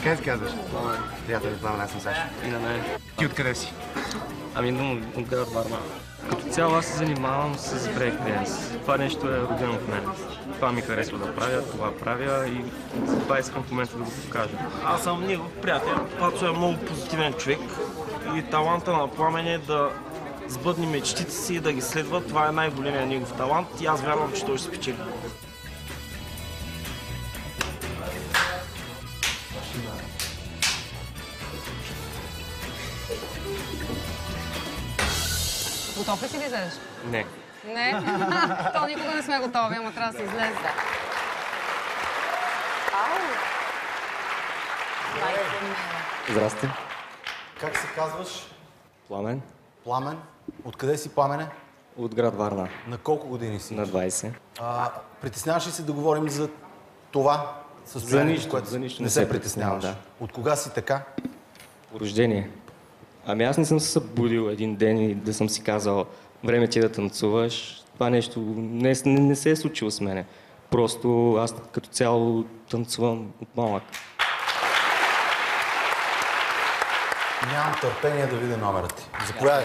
Как се казваш? Пламен. Приятели, Пламен, аз съм Сашо. И на мен. Ти откъде си? Ами идвам от град Варна. Като цяло аз се занимавам с брейк-денс. Това нещо е родено в мен. Това ми харесва да правя, това правя и това искам в момента да го покажа. Аз съм негов приятел. Пацо е много позитивен човек и таланта на Пламен е да сбъдне мечтите си и да ги следва. Това е най-големият негов талант и аз вярвам, че той ще спечели. Готов ли си да излезеш? Не. Не? То никога не сме готови, ама трябва да се излезе. Здрасти. Как се казваш? Пламен. Пламен. Откъде си, Пламене? От град Варна. На колко години си? На 20. Притесняваш ли се да говорим за това състояние, което за нищо не се притесняваш? Да. От кога си така? По рождение. Ами аз не съм се събудил един ден и да съм си казал време ти да танцуваш. Това нещо не се е случило с мене. Просто аз като цяло танцувам от малък. Нямам търпение да видя номера ти. Заповядай.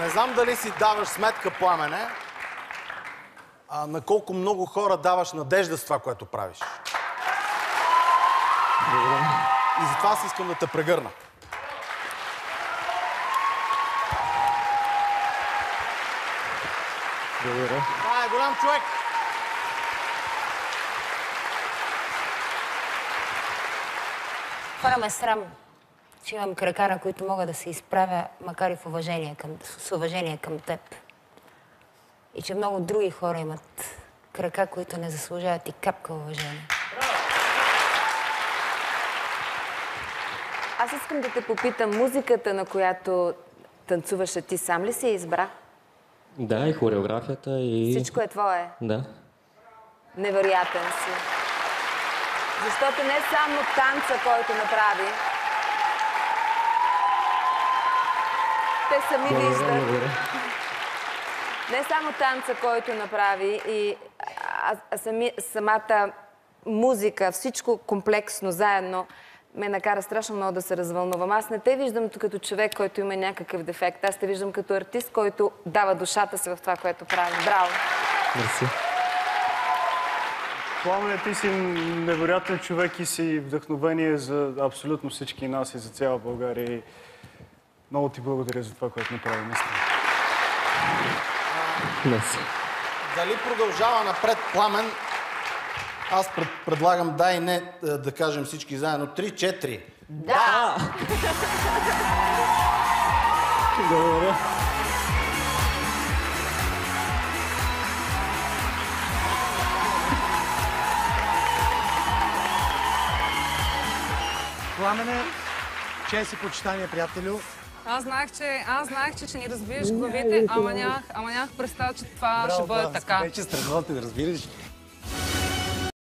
Не знам дали си даваш сметка, Пламене, на колко много хора даваш надежда с това, което правиш. И затова аз искам да те прегърна. Благодаря. Това е голям човек. Хора ме срам, че имам крака, на които мога да се изправя, макар и с уважение към теб. И че много други хора имат крака, които не заслужават и капка уважение. Аз искам да те попитам, музиката, на която танцуваше, ти сам ли си я избра? Да, и хореографията, и... Всичко е твое. Да. Невероятен си. Защото не само танца, който направи, те сами виждат. Не само танца, който направи, самата музика, всичко комплексно, заедно, ме накара страшно много да се развълнувам. Аз не те виждам като човек, който има някакъв дефект. Аз те виждам като артист, който дава душата си в това, което прави. Браво! Мерси. Пламене, ти си невероятен човек и си вдъхновение за абсолютно всички нас и за цяла България. Много ти благодаря за това, което направи. дес. Дали продължава напред Пламен? Аз предлагам да и не, да кажем всички заедно. 3-4. Да! Благодаря. Пламене, чест и почитание, приятелю. Аз знаех, че ще ни разбиеш главите, ама нямах представа, че това ще бъде така. Вече страхотен, разбираш.